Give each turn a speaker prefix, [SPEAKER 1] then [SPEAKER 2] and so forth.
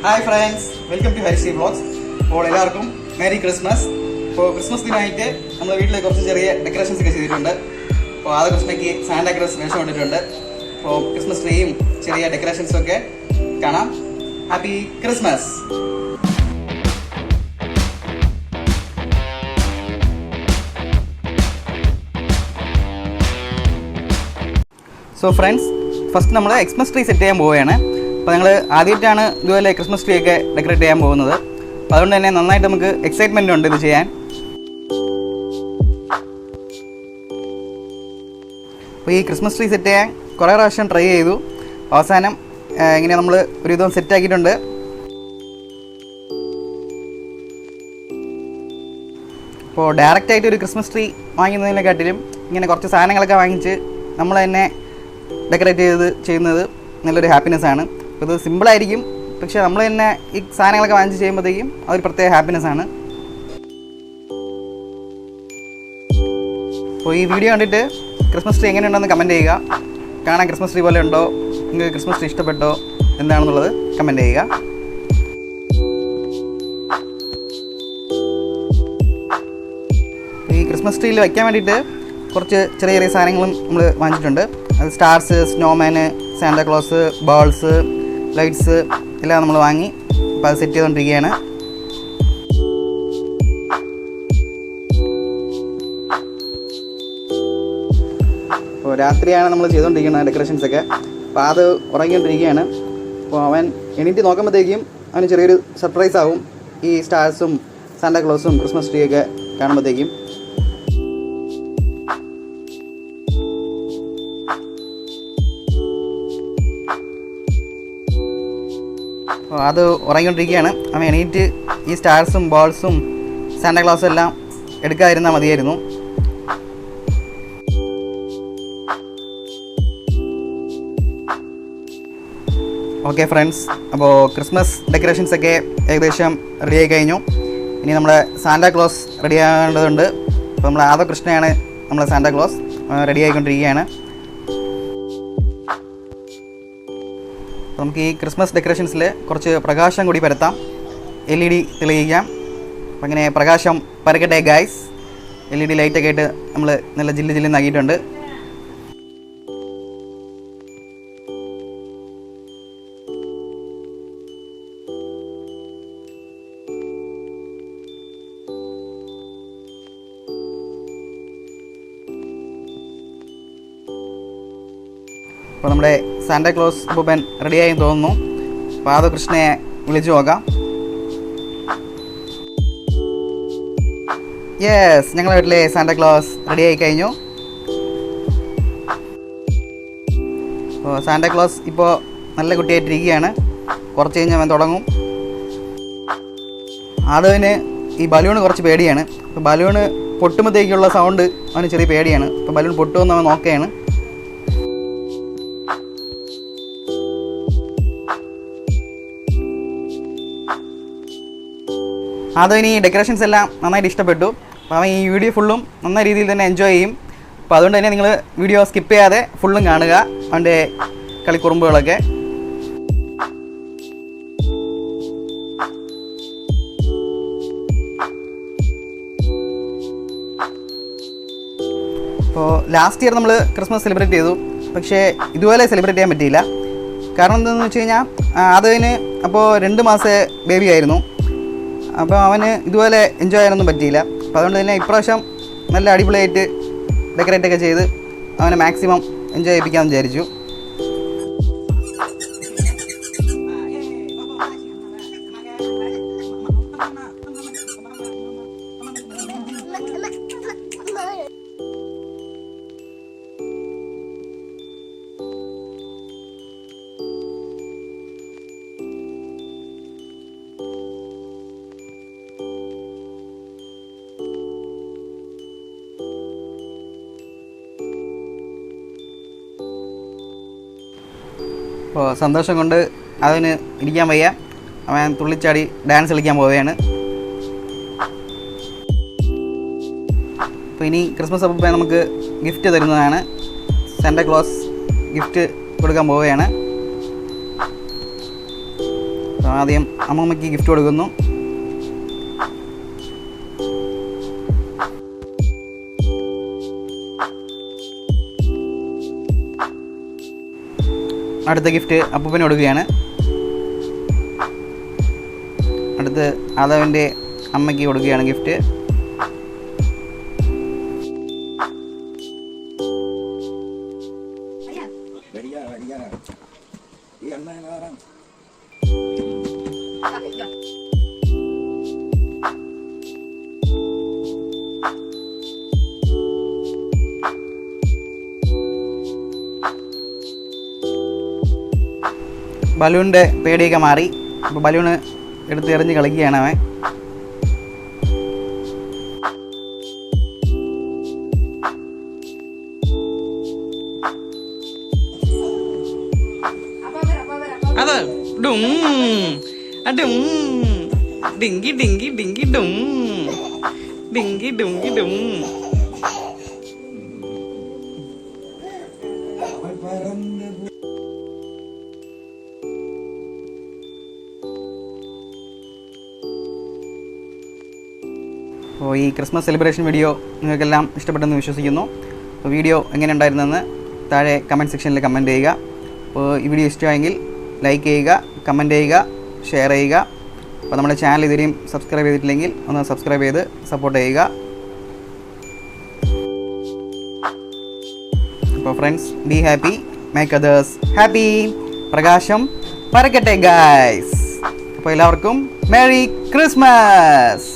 [SPEAKER 1] Hi friends, welcome to Harishree vlogs. അപ്പോൾ എല്ലാവർക്കും merry Christmas. ഇപ്പോൾ ക്രിസ്മസ് ദിനമായിട്ട് നമ്മൾ വീട്ടിൽ കുറച്ച് ചെറിയ ഡെക്കറേഷൻസ് ഒക്കെ ചെയ്തിട്ടുണ്ട്. അപ്പോൾ ആദ്യ സാന്റാക്ലോസ് വേഷം കൊണ്ടിട്ടുണ്ട്. അപ്പോൾ ക്രിസ്മസ് ട്രീയും ചെറിയ ഡെക്കറേഷൻസും ഒക്കെ കാണാം. Happy Christmas. So friends, first നമ്മൾ ക്രിസ്മസ് ട്രീ സെറ്റ് ചെയ്യാൻ പോവുകയാണ്. അപ്പോൾ ഞങ്ങൾ ആദ്യമായിട്ടാണ് ഇതുപോലെ ക്രിസ്മസ് ട്രീ ഒക്കെ ഡെക്കറേറ്റ് ചെയ്യാൻ പോകുന്നത്. അപ്പോൾ അതുകൊണ്ട് തന്നെ നന്നായിട്ട് നമുക്ക് എക്സൈറ്റ്മെൻ്റ് ഉണ്ട് ഇത് ചെയ്യാൻ. അപ്പോൾ ഈ ക്രിസ്മസ് ട്രീ സെറ്റ് ചെയ്യാൻ കുറേ പ്രാവശ്യം ട്രൈ ചെയ്തു. അവസാനം ഇങ്ങനെ നമ്മൾ ഒരു വിധം സെറ്റാക്കിയിട്ടുണ്ട്. അപ്പോൾ ഡയറക്റ്റായിട്ട് ഒരു ക്രിസ്മസ് ട്രീ വാങ്ങുന്നതിനെക്കാട്ടിലും ഇങ്ങനെ കുറച്ച് സാധനങ്ങളൊക്കെ വാങ്ങിച്ച് നമ്മൾ തന്നെ ഡെക്കറേറ്റ് ചെയ്യുന്നത് നല്ലൊരു ഹാപ്പിനെസ്സാണ്. അപ്പോൾ ഇത് സിമ്പിളായിരിക്കും, പക്ഷേ നമ്മൾ തന്നെ ഈ സാധനങ്ങളൊക്കെ വാങ്ങിച്ച് ചെയ്യുമ്പോഴത്തേക്കും അതൊരു പ്രത്യേക ഹാപ്പിനെസ്സാണ്. അപ്പോൾ ഈ വീഡിയോ കണ്ടിട്ട് ക്രിസ്മസ് ട്രീ എങ്ങനെയുണ്ടെന്ന് കമൻറ്റ് ചെയ്യുക. കാണാൻ ക്രിസ്മസ് ട്രീ പോലെ ഉണ്ടോ, നിങ്ങൾക്ക് ക്രിസ്മസ് ട്രീ ഇഷ്ടപ്പെട്ടോ എന്താണെന്നുള്ളത് കമൻറ്റ് ചെയ്യുക. ഈ ക്രിസ്മസ് ട്രീയിൽ വയ്ക്കാൻ വേണ്ടിയിട്ട് കുറച്ച് ചെറിയ ചെറിയ സാധനങ്ങളും നമ്മൾ വാങ്ങിച്ചിട്ടുണ്ട്. അത് സ്റ്റാർസ്, സ്നോമാന്, സാന്റാക്ലോസ്, ബോൾസ്, ലൈറ്റ്സ് എല്ലാം നമ്മൾ വാങ്ങി അപ്പോൾ അത് സെറ്റ് ചെയ്തുകൊണ്ടിരിക്കുകയാണ്. അപ്പോൾ രാത്രിയാണ് നമ്മൾ ചെയ്തുകൊണ്ടിരിക്കുന്നത് ഡെക്കറേഷൻസൊക്കെ. അപ്പോൾ അത് ഉറങ്ങിക്കൊണ്ടിരിക്കുകയാണ്. അപ്പോൾ അവൻ എണീറ്റ് നോക്കുമ്പോഴത്തേക്കും അവന് ചെറിയൊരു സർപ്രൈസ് ആവും ഈ സ്റ്റാർസും സാന്റാക്ലോസും ക്രിസ്മസ് ട്രീ ഒക്കെ കാണുമ്പോഴത്തേക്കും. അപ്പോൾ അത് ഉറങ്ങിക്കൊണ്ടിരിക്കുകയാണ്. അവൻ എണീറ്റ് ഈ സ്റ്റാർസും ബോൾസും സാന്റാക്ലോസും എല്ലാം എടുക്കാതിരുന്നാൽ മതിയായിരുന്നു. ഓക്കെ ഫ്രണ്ട്സ്, അപ്പോൾ ക്രിസ്മസ് ഡെക്കറേഷൻസൊക്കെ ഏകദേശം റെഡിയായി കഴിഞ്ഞു. ഇനി നമ്മുടെ സാന്റാക്ലോസ് റെഡി ആകേണ്ടതുണ്ട്. അപ്പോൾ നമ്മൾ ആദകൃഷ്ണയാണ് നമ്മുടെ സാന്റാക്ലോസ്, റെഡി ആയിക്കൊണ്ടിരിക്കുകയാണ്. നമുക്ക് ഈ ക്രിസ്മസ് ഡെക്കറേഷൻസിൽ കുറച്ച് പ്രകാശം കൂടി പരത്താം, LED തെളിയിക്കാം. അപ്പം അങ്ങനെ പ്രകാശം പരക്കട്ടെ ഗൈസ്. LED ലൈറ്റൊക്കെ ആയിട്ട് നമ്മൾ നല്ല ജില്ല് നാക്കിയിട്ടുണ്ട്. അപ്പോൾ നമ്മുടെ സാന്റാക്ലോസ് അപ്പൂപ്പൻ റെഡിയായി തോന്നുന്നു. അപ്പോൾ ആദകൃഷ്ണയെ വിളിച്ചു നോക്കാം. യെസ്, ഞങ്ങളുടെ വീട്ടിലെ സാന്റാക്ലോസ് റെഡിയായി കഴിഞ്ഞു. അപ്പോൾ സാന്റാക്ലോസ് ഇപ്പോൾ നല്ല കുട്ടിയായിട്ടിരിക്കുകയാണ്. കുറച്ച് കഴിഞ്ഞ് അവൻ തുടങ്ങും. ആദവിന് ഈ ബലൂണ് കുറച്ച് പേടിയാണ്. അപ്പോൾ ബലൂണ് പൊട്ടുമ്പോഴത്തേക്കുള്ള സൗണ്ട് അവന് ചെറിയ പേടിയാണ്. അപ്പോൾ ബലൂൺ പൊട്ടുമെന്ന് അവൻ നോക്കുകയാണ്. അതിന് ഈ ഡെക്കറേഷൻസ് എല്ലാം നന്നായിട്ട് ഇഷ്ടപ്പെട്ടു. അപ്പോൾ അവൻ ഈ വീഡിയോ ഫുള്ളും നന്നായ രീതിയിൽ തന്നെ എൻജോയ് ചെയ്യും. അപ്പോൾ അതുകൊണ്ട് തന്നെ നിങ്ങൾ വീഡിയോ സ്കിപ്പ് ചെയ്യാതെ ഫുള്ളും കാണുക, അവൻ്റെ കളിക്കുറുമ്പുകളൊക്കെ. അപ്പോൾ ലാസ്റ്റ് ഇയർ നമ്മൾ ക്രിസ്മസ് സെലിബ്രേറ്റ് ചെയ്തു, പക്ഷേ ഇതുപോലെ സെലിബ്രേറ്റ് ചെയ്യാൻ പറ്റിയില്ല. കാരണം എന്താണെന്ന് വെച്ച് കഴിഞ്ഞാൽ അതിന് അപ്പോൾ 2 മാസത്തെ ബേബി ആയിരുന്നു. അപ്പോൾ അവന് ഇതുപോലെ എൻജോയ് ചെയ്യാനൊന്നും പറ്റിയില്ല. അപ്പോൾ അതുകൊണ്ട് തന്നെ ഇപ്രാവശ്യം നല്ല അടിപൊളിയായിട്ട് ഡെക്കറേറ്റൊക്കെ ചെയ്ത് അവനെ മാക്സിമം എൻജോയ് ചെയ്യിപ്പിക്കാമെന്ന് വിചാരിച്ചു. അപ്പോൾ സന്തോഷം കൊണ്ട് അതിന് ഇരിക്കാൻ വയ്യ, അവൻ തുള്ളിച്ചാടി ഡാൻസ് കളിക്കാൻ പോവുകയാണ്. അപ്പോൾ ഇനി ക്രിസ്മസ് അപ്പൂപ്പൻ നമുക്ക് ഗിഫ്റ്റ് തരുന്നതാണ്. സാന്റാക്ലോസ് ഗിഫ്റ്റ് കൊടുക്കാൻ പോവുകയാണ്. ആദ്യം അമ്മമ്മയ്ക്ക് ഗിഫ്റ്റ് കൊടുക്കുന്നു. അടുത്ത ഗിഫ്റ്റ് അപ്പൂപ്പന് കൊടുക്കുകയാണ്. അടുത്ത് ആദവൻ്റെ അമ്മയ്ക്ക് കൊടുക്കുകയാണ് ഗിഫ്റ്റ്. ബലൂണിൻ്റെ പേടിയൊക്കെ മാറി. അപ്പോൾ ബലൂണ് എടുത്ത് എറിഞ്ഞ് കളിക്കുകയാണ് അവൻ.
[SPEAKER 2] അത് ഡും ഡും dinghy dinghy dinghy ഡും dinghy Dungi ഡും.
[SPEAKER 1] അപ്പോൾ ഈ ക്രിസ്മസ് സെലിബ്രേഷൻ വീഡിയോ നിങ്ങൾക്കെല്ലാം ഇഷ്ടപ്പെട്ടെന്ന് വിശ്വസിക്കുന്നു. അപ്പോൾ വീഡിയോ എങ്ങനെ ഉണ്ടായിരുന്നെന്ന് താഴെ കമൻറ്റ് സെക്ഷനിൽ കമൻറ്റ് ചെയ്യുക. അപ്പോൾ ഈ വീഡിയോ ഇഷ്ടമായെങ്കിൽ ലൈക്ക് ചെയ്യുക, കമൻറ്റ് ചെയ്യുക, ഷെയർ ചെയ്യുക. അപ്പോൾ നമ്മുടെ ചാനൽ ഇതുവരെയും സബ്സ്ക്രൈബ് ചെയ്തിട്ടില്ലെങ്കിൽ ഒന്ന് സബ്സ്ക്രൈബ് ചെയ്ത് സപ്പോർട്ട് ചെയ്യുക. അപ്പോൾ friends, be happy, make others happy. പ്രകാശം പരക്കട്ടെ ഗൈസ്. അപ്പോൾ എല്ലാവർക്കും മേരി ക്രിസ്മസ്.